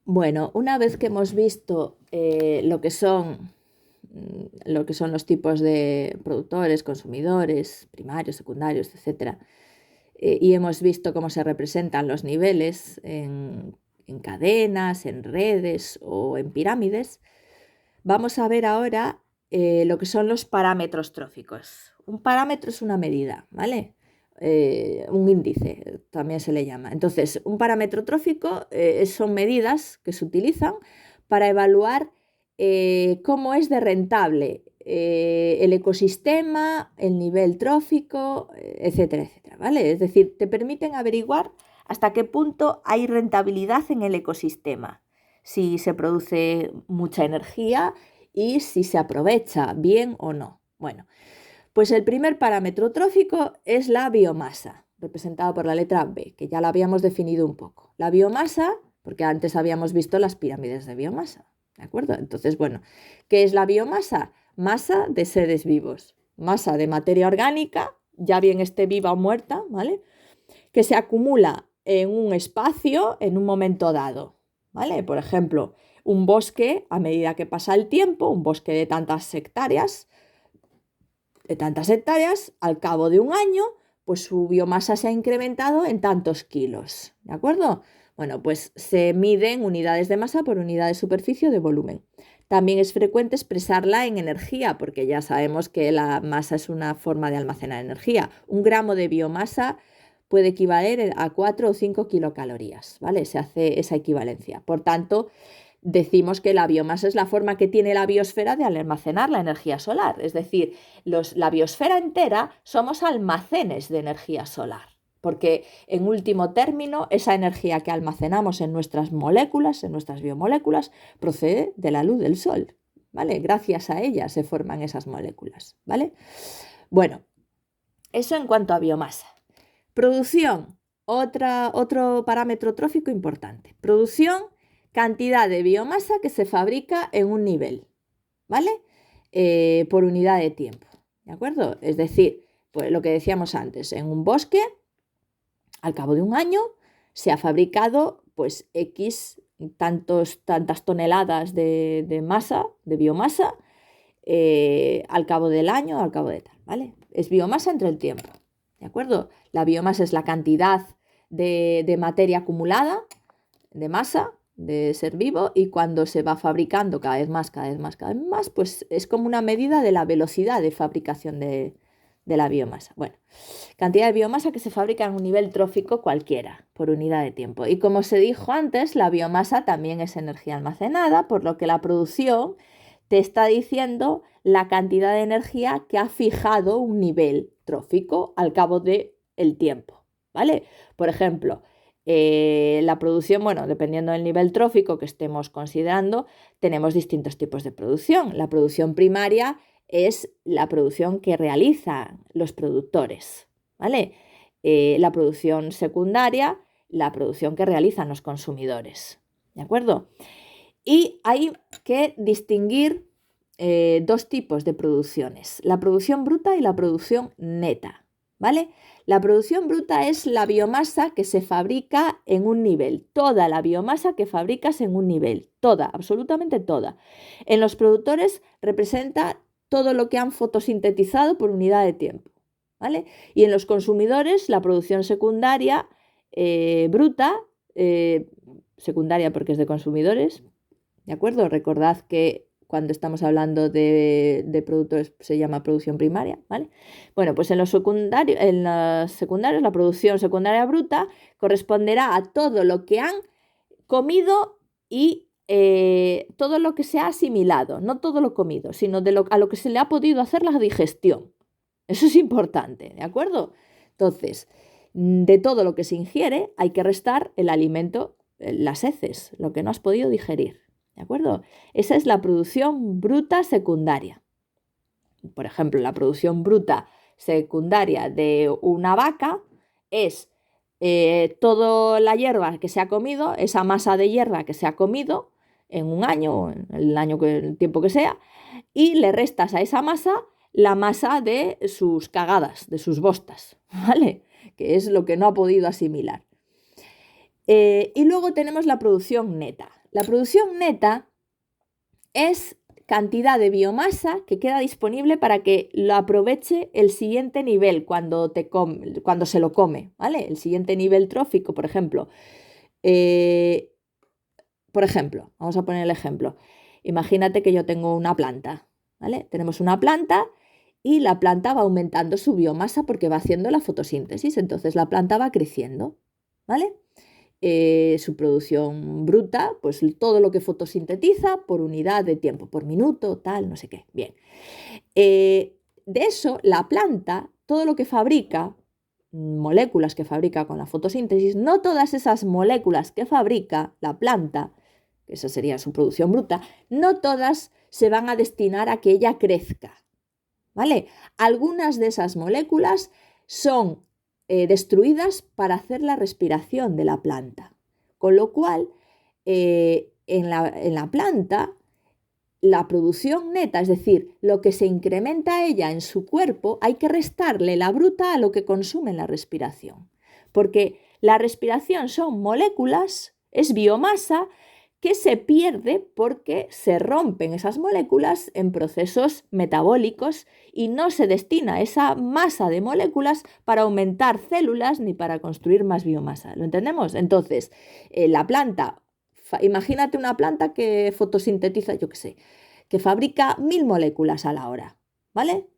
Bueno, una vez que hemos visto lo que son los tipos de productores, consumidores, primarios, secundarios, etcétera, y hemos visto cómo se representan los niveles en cadenas, en redes o en pirámides, vamos a ver ahora lo que son los parámetros tróficos. Un parámetro es una medida, ¿vale? Un índice también se le llama. Entonces, un parámetro trófico son medidas que se utilizan para evaluar cómo es de rentable el ecosistema, el nivel trófico, etcétera, etcétera, ¿vale? Es decir, te permiten averiguar hasta qué punto hay rentabilidad en el ecosistema, si se produce mucha energía y si se aprovecha bien o no. Bueno, pues el primer parámetro trófico es la biomasa, representada por la letra B, que ya la habíamos definido un poco. La biomasa, porque antes habíamos visto las pirámides de biomasa, ¿de acuerdo? Entonces, bueno, ¿qué es la biomasa? Masa de seres vivos, masa de materia orgánica, ya bien esté viva o muerta, ¿vale? Que se acumula en un espacio en un momento dado, ¿vale? Por ejemplo, un bosque, a medida que pasa el tiempo, un bosque de tantas hectáreas, al cabo de un año, pues su biomasa se ha incrementado en tantos kilos, ¿de acuerdo? Bueno, pues se miden unidades de masa por unidad de superficie o de volumen. También es frecuente expresarla en energía, porque ya sabemos que la masa es una forma de almacenar energía. Un gramo de biomasa puede equivaler a 4 o 5 kilocalorías, ¿vale? Se hace esa equivalencia. Por tanto, decimos que la biomasa es la forma que tiene la biosfera de almacenar la energía solar. Es decir, la biosfera entera somos almacenes de energía solar. Porque en último término, esa energía que almacenamos en nuestras moléculas, en nuestras biomoléculas, procede de la luz del sol, ¿vale? Gracias a ella se forman esas moléculas, ¿vale? Bueno, eso en cuanto a biomasa. Producción, otro parámetro trófico importante. Producción, cantidad de biomasa que se fabrica en un nivel, ¿vale? Por unidad de tiempo, ¿de acuerdo? Es decir, pues lo que decíamos antes, en un bosque, al cabo de un año, se ha fabricado pues X tantas toneladas de masa, de biomasa, al cabo del año, al cabo de tal, ¿vale? Es biomasa entre el tiempo, ¿de acuerdo? La biomasa es la cantidad de materia acumulada, de masa, de ser vivo, y cuando se va fabricando cada vez más, cada vez más, cada vez más, pues es como una medida de la velocidad de fabricación de la biomasa. Bueno, cantidad de biomasa que se fabrica en un nivel trófico cualquiera, por unidad de tiempo. Y como se dijo antes, la biomasa también es energía almacenada, por lo que la producción te está diciendo la cantidad de energía que ha fijado un nivel trófico al cabo del tiempo, ¿vale? Por ejemplo, la producción, bueno, dependiendo del nivel trófico que estemos considerando, tenemos distintos tipos de producción. La producción primaria es la producción que realizan los productores, ¿vale? La producción secundaria, la producción que realizan los consumidores, ¿de acuerdo? Y hay que distinguir dos tipos de producciones, la producción bruta y la producción neta, ¿vale? La producción bruta es la biomasa que se fabrica en un nivel, toda la biomasa que fabricas en un nivel, toda, absolutamente toda. En los productores representa todo lo que han fotosintetizado por unidad de tiempo, ¿vale? Y en los consumidores la producción secundaria bruta, secundaria porque es de consumidores, ¿de acuerdo? Recordad que cuando estamos hablando de productos se llama producción primaria, ¿vale? Bueno, pues en los secundarios, la producción secundaria bruta corresponderá a todo lo que han comido y todo lo que se ha asimilado, no todo lo comido, sino a lo que se le ha podido hacer la digestión. Eso es importante, ¿de acuerdo? Entonces, de todo lo que se ingiere hay que restar el alimento, las heces, lo que no has podido digerir. ¿De acuerdo? Esa es la producción bruta secundaria. Por ejemplo, la producción bruta secundaria de una vaca es toda la hierba que se ha comido, esa masa de hierba que se ha comido en un año, en el tiempo que sea, y le restas a esa masa la masa de sus cagadas, de sus bostas, ¿vale? Que es lo que no ha podido asimilar. Y luego tenemos la producción neta. La producción neta es cantidad de biomasa que queda disponible para que lo aproveche el siguiente nivel cuando se lo come, ¿vale? El siguiente nivel trófico, por ejemplo. Eh, vamos a poner el ejemplo. Imagínate que yo tengo una planta, ¿vale? Tenemos una planta y la planta va aumentando su biomasa porque va haciendo la fotosíntesis, entonces la planta va creciendo, ¿vale? Su producción bruta, pues todo lo que fotosintetiza por unidad de tiempo, por minuto, tal, no sé qué. Bien. De eso, la planta, todo lo que fabrica, moléculas que fabrica con la fotosíntesis, no todas esas moléculas que fabrica la planta, esa sería su producción bruta, no todas se van a destinar a que ella crezca, ¿vale? Algunas de esas moléculas son destruidas para hacer la respiración de la planta, con lo cual en la planta la producción neta, es decir, lo que se incrementa ella en su cuerpo, hay que restarle la bruta a lo que consume en la respiración, porque la respiración son moléculas, es biomasa que se pierde porque se rompen esas moléculas en procesos metabólicos y no se destina esa masa de moléculas para aumentar células ni para construir más biomasa. ¿Lo entendemos? Entonces, la planta, imagínate una planta que fotosintetiza, yo qué sé, que fabrica 1000 moléculas a la hora, ¿vale?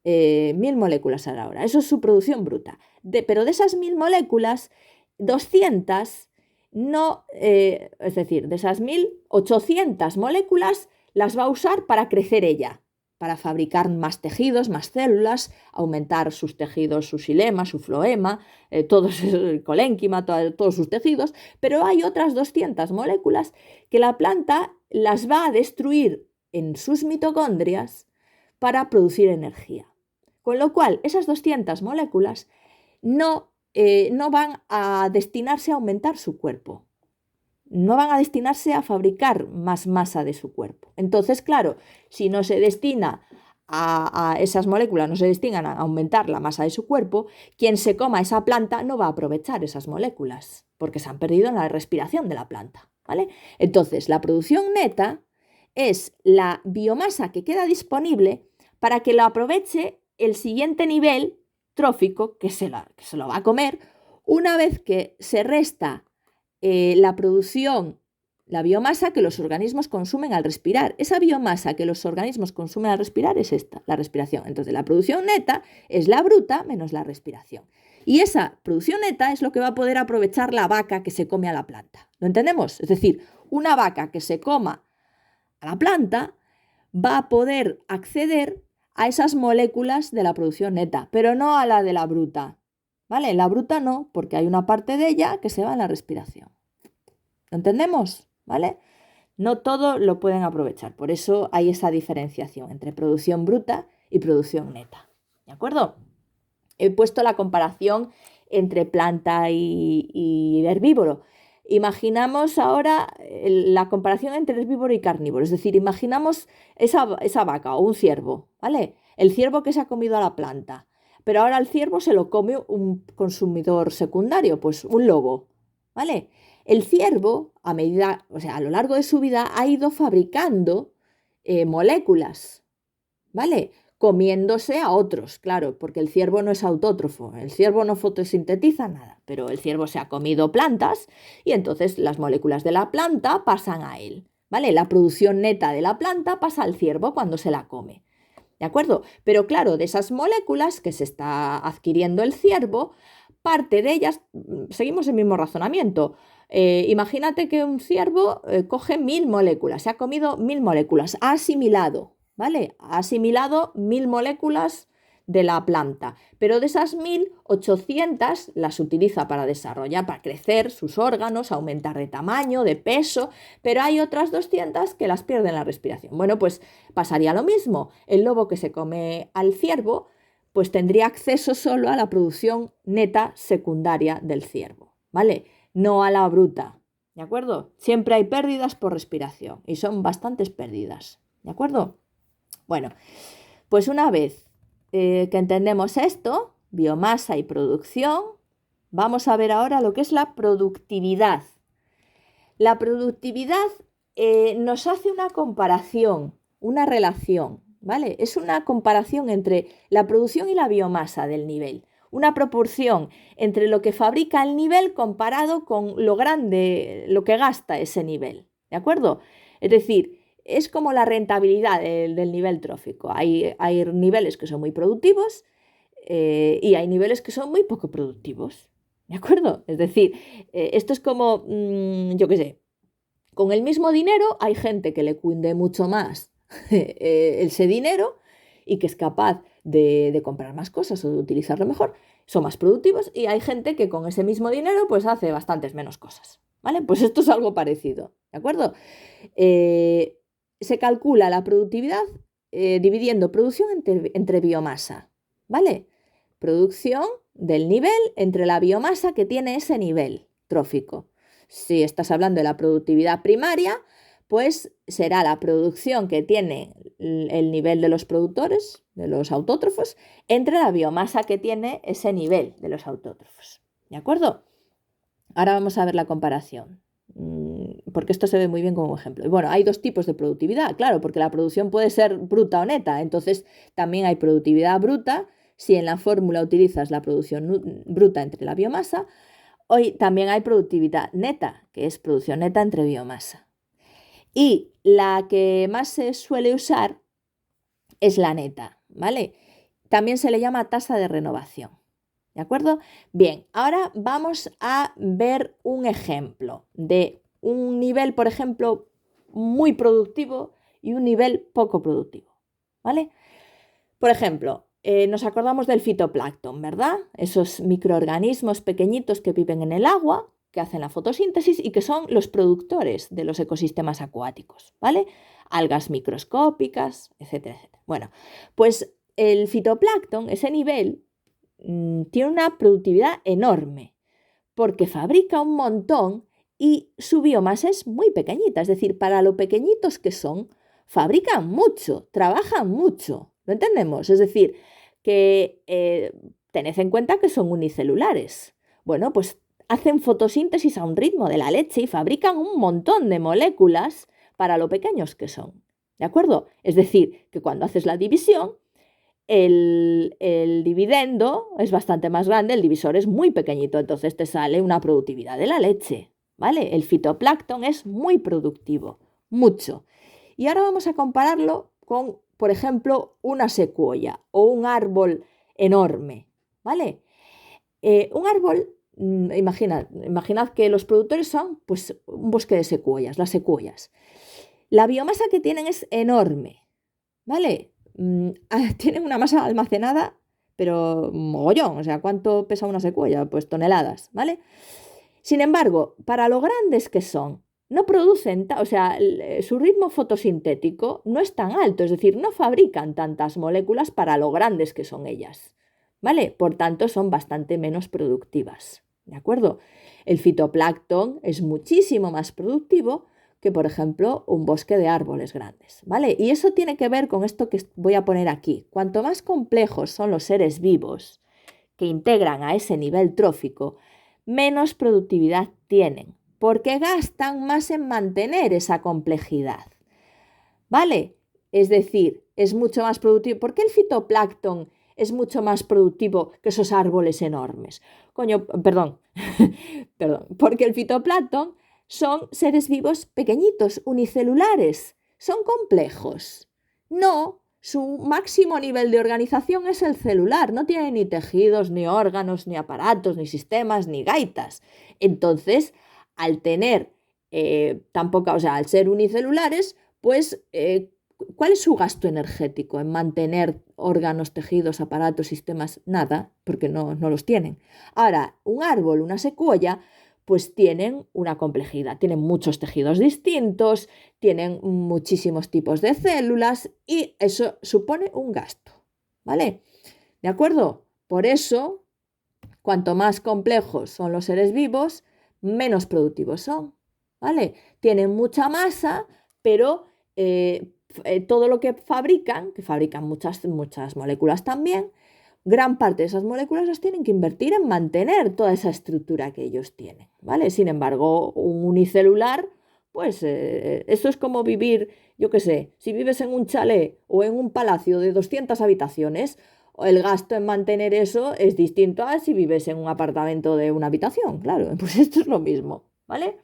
1000 moléculas a la hora. Eso es su producción bruta. Pero de esas 1000 moléculas, 200 no, es decir, de esas 1800 moléculas las va a usar para crecer ella, para fabricar más tejidos, más células, aumentar sus tejidos, su xilema, su floema, el colénquima, todos sus tejidos, pero hay otras 200 moléculas que la planta las va a destruir en sus mitocondrias para producir energía. Con lo cual, esas 200 moléculas no van a destinarse a aumentar su cuerpo, no van a destinarse a fabricar más masa de su cuerpo. Entonces, claro, si no se destina a esas moléculas, no se destinan a aumentar la masa de su cuerpo, quien se coma esa planta no va a aprovechar esas moléculas, porque se han perdido en la respiración de la planta, ¿vale? Entonces, la producción neta es la biomasa que queda disponible para que lo aproveche el siguiente nivel trófico que se lo va a comer una vez que se resta la producción, la biomasa que los organismos consumen al respirar. Esa biomasa que los organismos consumen al respirar es esta, la respiración. Entonces, la producción neta es la bruta menos la respiración. Y esa producción neta es lo que va a poder aprovechar la vaca que se come a la planta. ¿Lo entendemos? Es decir, una vaca que se coma a la planta va a poder acceder a esas moléculas de la producción neta, pero no a la de la bruta. ¿Vale? La bruta no, porque hay una parte de ella que se va en la respiración. ¿Lo entendemos? ¿Vale? No todo lo pueden aprovechar. Por eso hay esa diferenciación entre producción bruta y producción neta. ¿De acuerdo? He puesto la comparación entre planta y herbívoro. Imaginamos ahora la comparación entre herbívoro y carnívoro. Es decir, imaginamos esa vaca o un ciervo, ¿vale? El ciervo que se ha comido a la planta. Pero ahora el ciervo se lo come un consumidor secundario, pues un lobo, ¿vale? El ciervo, a lo largo de su vida, ha ido fabricando moléculas, ¿vale? Comiéndose a otros, claro, porque el ciervo no es autótrofo, el ciervo no fotosintetiza nada, pero el ciervo se ha comido plantas y entonces las moléculas de la planta pasan a él, ¿vale? La producción neta de la planta pasa al ciervo cuando se la come. ¿De acuerdo? Pero claro, de esas moléculas que se está adquiriendo el ciervo, parte de ellas, seguimos el mismo razonamiento. Imagínate que un ciervo coge 1000 moléculas, se ha comido 1000 moléculas, ha asimilado, ¿vale? Ha asimilado 1000 moléculas de la planta, pero de esas 1800 las utiliza para desarrollar, para crecer sus órganos, aumentar de tamaño, de peso, pero hay otras 200 que las pierden en la respiración. Bueno, pues pasaría lo mismo. El lobo que se come al ciervo, pues tendría acceso solo a la producción neta secundaria del ciervo, ¿vale? No a la bruta, ¿de acuerdo? Siempre hay pérdidas por respiración y son bastantes pérdidas, ¿de acuerdo? Bueno, pues una vez que entendemos esto, biomasa y producción, vamos a ver ahora lo que es la productividad. La productividad nos hace una comparación, una relación, ¿vale? Es una comparación entre la producción y la biomasa del nivel, una proporción entre lo que fabrica el nivel comparado con lo grande, lo que gasta ese nivel, ¿de acuerdo? Es decir, es como la rentabilidad del nivel trófico. Hay niveles que son muy productivos y hay niveles que son muy poco productivos, ¿de acuerdo? Es decir, esto es como, yo qué sé, con el mismo dinero hay gente que le cunde mucho más ese dinero y que es capaz de comprar más cosas o de utilizarlo mejor, son más productivos, y hay gente que con ese mismo dinero pues hace bastantes menos cosas, ¿vale? Pues esto es algo parecido, ¿de acuerdo? Eh, Se calcula la productividad dividiendo producción entre biomasa, ¿vale? Producción del nivel entre la biomasa que tiene ese nivel trófico. Si estás hablando de la productividad primaria, pues será la producción que tiene el nivel de los productores, de los autótrofos, entre la biomasa que tiene ese nivel de los autótrofos. ¿De acuerdo? Ahora vamos a ver la comparación, porque esto se ve muy bien como ejemplo. Y bueno, hay dos tipos de productividad, claro, porque la producción puede ser bruta o neta, entonces también hay productividad bruta. Si en la fórmula utilizas la producción bruta entre la biomasa, hoy también hay productividad neta, que es producción neta entre biomasa. Y la que más se suele usar es la neta, ¿vale? También se le llama tasa de renovación. ¿De acuerdo? Bien, ahora vamos a ver un ejemplo de un nivel, por ejemplo, muy productivo y un nivel poco productivo, ¿vale? Por ejemplo, nos acordamos del fitoplancton, ¿verdad? Esos microorganismos pequeñitos que viven en el agua, que hacen la fotosíntesis y que son los productores de los ecosistemas acuáticos, ¿vale? Algas microscópicas, etcétera, etcétera. Bueno, pues el fitoplancton, ese nivel, tiene una productividad enorme porque fabrica un montón y su biomasa es muy pequeñita. Es decir, para lo pequeñitos que son, fabrican mucho, trabajan mucho. ¿Lo entendemos? Es decir, que tened en cuenta que son unicelulares. Bueno, pues hacen fotosíntesis a un ritmo de la leche y fabrican un montón de moléculas para lo pequeños que son. ¿De acuerdo? Es decir, que cuando haces la división, el dividendo es bastante más grande, el divisor es muy pequeñito, entonces te sale una productividad de la leche, ¿vale? El fitoplancton es muy productivo, mucho. Y ahora vamos a compararlo con, por ejemplo, una secuoya o un árbol enorme, ¿vale? Un árbol, imaginad que los productores son pues un bosque de secuoyas, las secuoyas. La biomasa que tienen es enorme, ¿vale? Tienen una masa almacenada, pero mogollón. O sea, ¿cuánto pesa una secuoya? Pues toneladas, ¿vale? Sin embargo, para lo grandes que son, no producen, o sea, su ritmo fotosintético no es tan alto, es decir, no fabrican tantas moléculas para lo grandes que son ellas, ¿vale? Por tanto, son bastante menos productivas, ¿de acuerdo? El fitoplancton es muchísimo más productivo que, por ejemplo, un bosque de árboles grandes, ¿vale? Y eso tiene que ver con esto que voy a poner aquí. Cuanto más complejos son los seres vivos que integran a ese nivel trófico, menos productividad tienen, porque gastan más en mantener esa complejidad, ¿vale? Es decir, es mucho más productivo. ¿Por qué el fitoplancton es mucho más productivo que esos árboles enormes? Coño, perdón, perdón, porque el fitoplancton son seres vivos pequeñitos, unicelulares, son complejos. No, su máximo nivel de organización es el celular, no tiene ni tejidos, ni órganos, ni aparatos, ni sistemas, ni gaitas. Entonces, al tener o sea, al ser unicelulares, pues, ¿cuál es su gasto energético en mantener órganos, tejidos, aparatos, sistemas? Nada, porque no los tienen. Ahora, un árbol, una secuoya, pues tienen una complejidad, tienen muchos tejidos distintos, tienen muchísimos tipos de células y eso supone un gasto, ¿vale? ¿De acuerdo? Por eso, cuanto más complejos son los seres vivos, menos productivos son, ¿vale? Tienen mucha masa, pero todo lo que fabrican muchas moléculas también, gran parte de esas moléculas las tienen que invertir en mantener toda esa estructura que ellos tienen, ¿vale? Sin embargo, un unicelular, pues eso es como vivir, yo qué sé, si vives en un chalet o en un palacio de 200 habitaciones, el gasto en mantener eso es distinto a si vives en un apartamento de una habitación, claro, pues esto es lo mismo, ¿vale?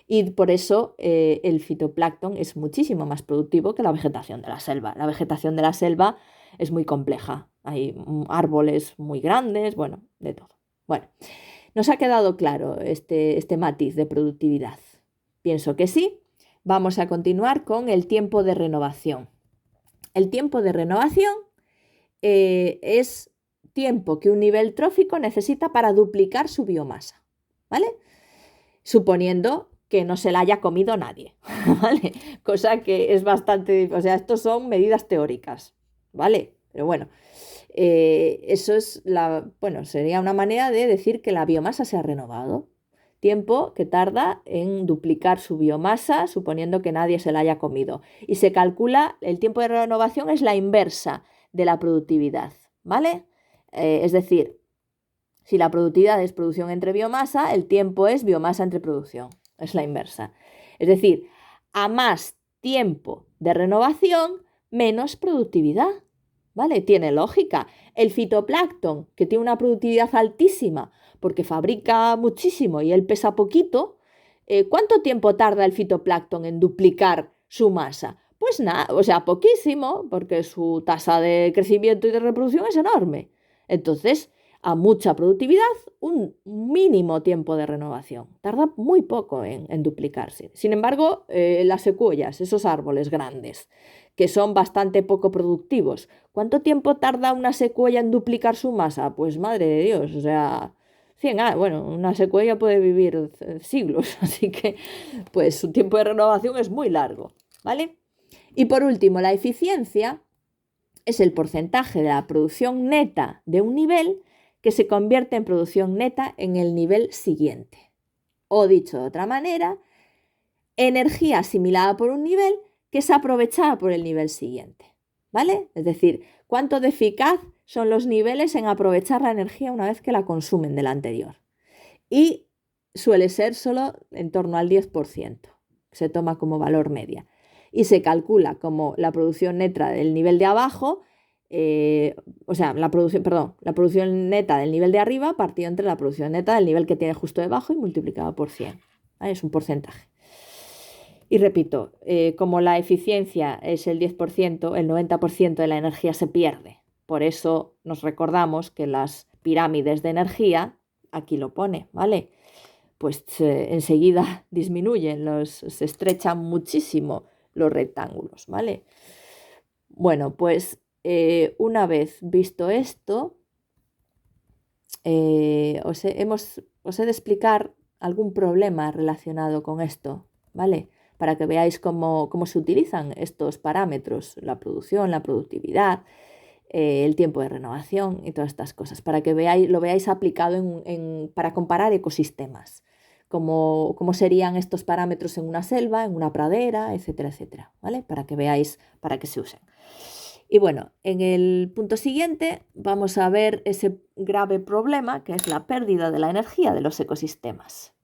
Y por eso el fitoplancton es muchísimo más productivo que la vegetación de la selva. La vegetación de la selva es muy compleja. Hay árboles muy grandes, bueno, de todo. Bueno, ¿nos ha quedado claro este matiz de productividad? Pienso que sí. Vamos a continuar con el tiempo de renovación. El tiempo de renovación es tiempo que un nivel trófico necesita para duplicar su biomasa, ¿vale? Suponiendo que no se la haya comido nadie, ¿vale? Cosa que es bastante, o sea, estos son medidas teóricas, ¿vale? Pero bueno, eso es bueno, sería una manera de decir que la biomasa se ha renovado. Tiempo que tarda en duplicar su biomasa, suponiendo que nadie se la haya comido. Y se calcula, el tiempo de renovación es la inversa de la productividad, ¿vale? Es decir, si la productividad es producción entre biomasa, el tiempo es biomasa entre producción. Es la inversa. Es decir, a más tiempo de renovación, menos productividad. ¿Vale? Tiene lógica. El fitoplancton, que tiene una productividad altísima porque fabrica muchísimo y él pesa poquito, ¿cuánto tiempo tarda el fitoplancton en duplicar su masa? Pues nada, o sea, poquísimo, porque su tasa de crecimiento y de reproducción es enorme. Entonces, a mucha productividad, un mínimo tiempo de renovación. Tarda muy poco en duplicarse. Sin embargo, las secuoyas, esos árboles grandes, que son bastante poco productivos, ¿cuánto tiempo tarda una secuoya en duplicar su masa? Pues madre de Dios, o sea, 100 años. Bueno, una secuoya puede vivir siglos, así que pues su tiempo de renovación es muy largo, ¿vale? Y por último, la eficiencia es el porcentaje de la producción neta de un nivel que se convierte en producción neta en el nivel siguiente. O dicho de otra manera, energía asimilada por un nivel que es aprovechada por el nivel siguiente. ¿Vale? Es decir, cuánto de eficaz son los niveles en aprovechar la energía una vez que la consumen de la anterior. Y suele ser solo en torno al 10%. Se toma como valor media. Y se calcula como la producción neta del nivel de abajo, la producción neta del nivel de arriba partido entre la producción neta del nivel que tiene justo debajo y multiplicado por 100. ¿Vale? Es un porcentaje. Y repito, como la eficiencia es el 10%, el 90% de la energía se pierde. Por eso nos recordamos que las pirámides de energía, aquí lo pone, ¿vale? Pues enseguida disminuyen, se estrechan muchísimo los rectángulos, ¿vale? Bueno, pues una vez visto esto, os he de explicar algún problema relacionado con esto, ¿vale? Para que veáis cómo se utilizan estos parámetros, la producción, la productividad, el tiempo de renovación y todas estas cosas, para que lo veáis aplicado para comparar ecosistemas, cómo serían estos parámetros en una selva, en una pradera, etcétera, etcétera, ¿vale? Para que veáis para qué se usan. Y bueno, en el punto siguiente vamos a ver ese grave problema que es la pérdida de la energía de los ecosistemas.